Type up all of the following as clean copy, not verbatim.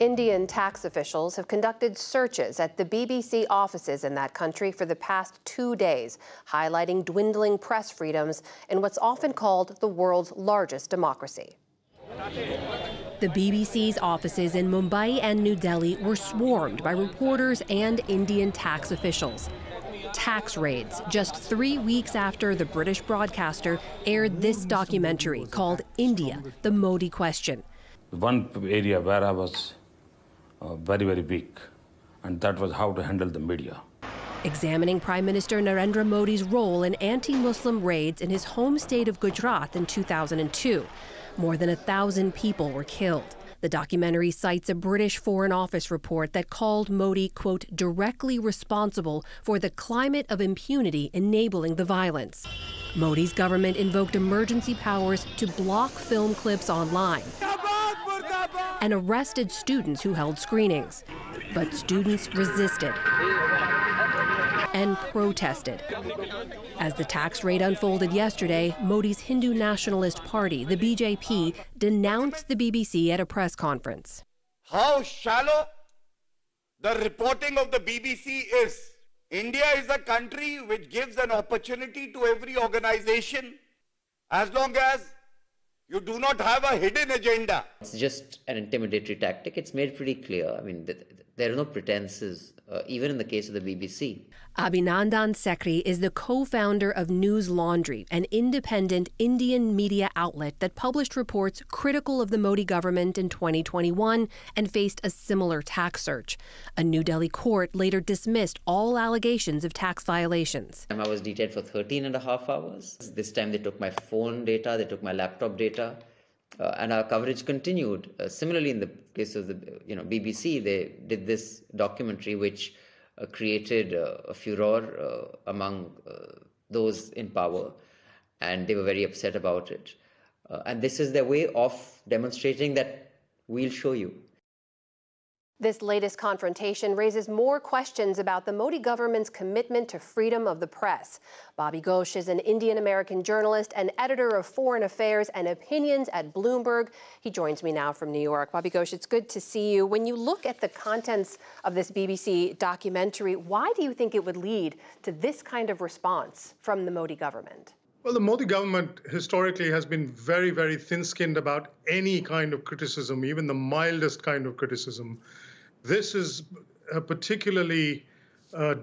Indian tax officials have conducted searches at the BBC offices in that country for the past 2 days, highlighting dwindling press freedoms in what's often called the world's largest democracy. The BBC's offices in Mumbai and New Delhi were swarmed by reporters and Indian tax officials. Tax raids just 3 weeks after the British broadcaster aired this documentary called India, the Modi Question. One area where I was very, very weak, and that was how to handle the media. Examining Prime Minister Narendra Modi's role in anti-Muslim raids in his home state of Gujarat in 2002. More than 1,000 people were killed. The documentary cites a British Foreign Office report that called Modi, quote, directly responsible for the climate of impunity enabling the violence. Modi's government invoked emergency powers to block film clips online and arrested students who held screenings. But students resisted and protested. As the tax raid unfolded yesterday, Modi's Hindu Nationalist Party, the BJP, denounced the BBC at a press conference. How shallow the reporting of the BBC is. India is a country which gives an opportunity to every organization as long as you do not have a hidden agenda. It's just an intimidatory tactic. It's made pretty clear. I mean, there are no pretenses, even in the case of the BBC. Abhinandan Sekhri is the co-founder of News Laundry, an independent Indian media outlet that published reports critical of the Modi government in 2021 and faced a similar tax search. A New Delhi court later dismissed all allegations of tax violations. I was detained for 13 and a half hours. This time they took my phone data, they took my laptop data, and our coverage continued. Similarly, in the case of the BBC, they did this documentary which created a furor among those in power, and they were very upset about it. And this is their way of demonstrating that we'll show you. This latest confrontation raises more questions about the Modi government's commitment to freedom of the press. Bobby Ghosh is an Indian-American journalist and editor of Foreign Affairs and Opinions at Bloomberg. He joins me now from New York. Bobby Ghosh, it's good to see you. When you look at the contents of this BBC documentary, why do you think it would lead to this kind of response from the Modi government? Well, the Modi government historically has been very, very thin-skinned about any kind of criticism, even the mildest kind of criticism. This is particularly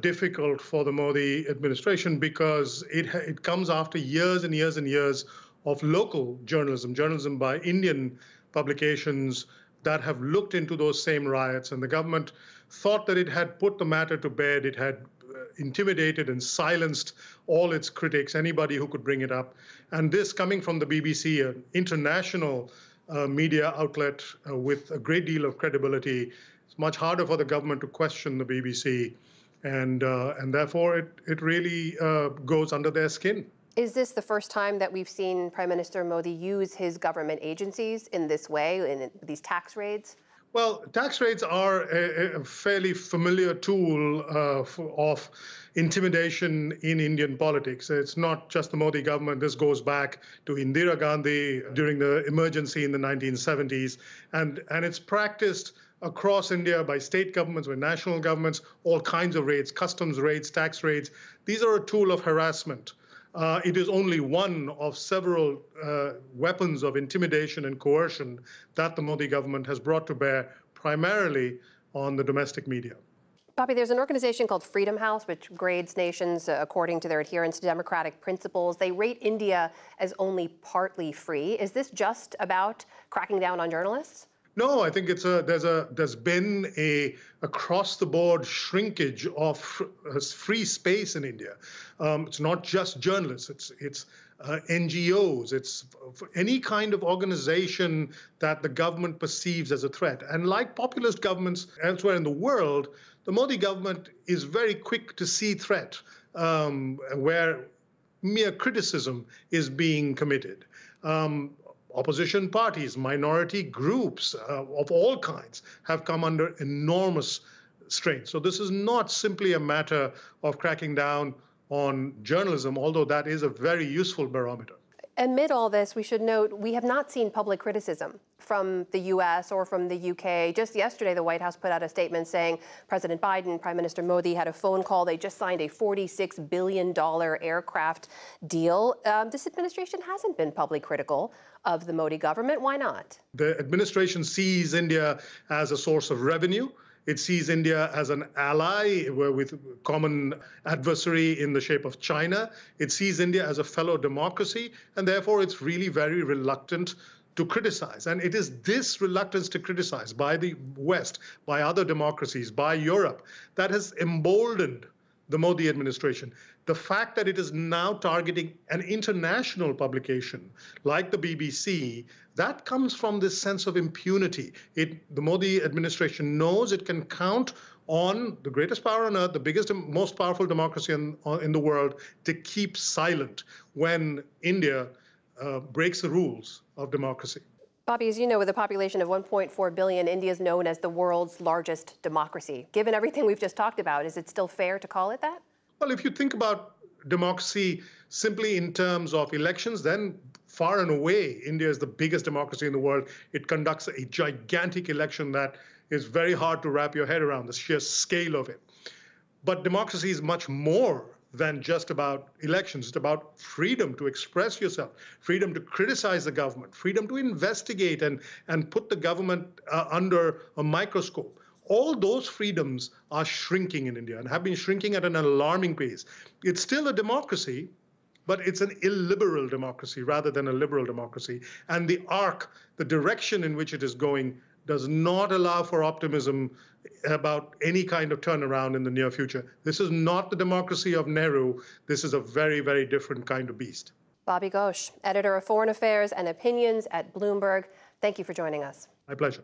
difficult for the Modi administration because it comes after years and years and years of local journalism by Indian publications that have looked into those same riots. And the government thought that it had put the matter to bed. It had intimidated and silenced all its critics, anybody who could bring it up. And this coming from the BBC, an international media outlet with a great deal of credibility, it's much harder for the government to question the BBC, and therefore it really goes under their skin. Is this the first time that we've seen Prime Minister Modi use his government agencies in this way, in these tax raids? Well, tax raids are a fairly familiar tool of intimidation in Indian politics. It's not just the Modi government. This goes back to Indira Gandhi during the emergency in the 1970s. And it's practiced across India by state governments, by national governments, all kinds of raids, customs raids, tax raids. These are a tool of harassment. It is only one of several weapons of intimidation and coercion that the Modi government has brought to bear primarily on the domestic media. Bobby, there's an organization called Freedom House, which grades nations according to their adherence to democratic principles. They rate India as only partly free. Is this just about cracking down on journalists? No, I think there's been a across-the-board shrinkage of free space in India. It's not just journalists. It's NGOs. It's any kind of organization that the government perceives as a threat. And like populist governments elsewhere in the world, the Modi government is very quick to see threat where mere criticism is being committed. Opposition parties, minority groups of all kinds have come under enormous strain. So this is not simply a matter of cracking down on journalism, although that is a very useful barometer. Amid all this, we should note we have not seen public criticism from the U.S. or from the UK. Just yesterday, the White House put out a statement saying President Biden, Prime Minister Modi had a phone call. They just signed a $46 billion aircraft deal. This administration hasn't been publicly critical of the Modi government. Why not? The administration sees India as a source of revenue. It sees India as an ally with a common adversary in the shape of China. It sees India as a fellow democracy, and therefore it's really very reluctant to criticize. And it is this reluctance to criticize by the West, by other democracies, by Europe, that has emboldened the Modi administration. The fact that it is now targeting an international publication like the BBC, that comes from this sense of impunity. The Modi administration knows it can count on the greatest power on earth, the biggest and most powerful democracy in the world, to keep silent when India breaks the rules of democracy. Bobby, as you know, with a population of 1.4 billion, India is known as the world's largest democracy. Given everything we've just talked about, is it still fair to call it that? Well, if you think about democracy simply in terms of elections, then far and away, India is the biggest democracy in the world. It conducts a gigantic election that is very hard to wrap your head around, the sheer scale of it. But democracy is much more than just about elections. It's about freedom to express yourself, freedom to criticize the government, freedom to investigate and put the government under a microscope. All those freedoms are shrinking in India and have been shrinking at an alarming pace. It's still a democracy, but it's an illiberal democracy rather than a liberal democracy. And the arc, the direction in which it is going, does not allow for optimism about any kind of turnaround in the near future. This is not the democracy of Nehru. This is a very, very different kind of beast. Bobby Ghosh, editor of Foreign Affairs and Opinions at Bloomberg. Thank you for joining us. My pleasure.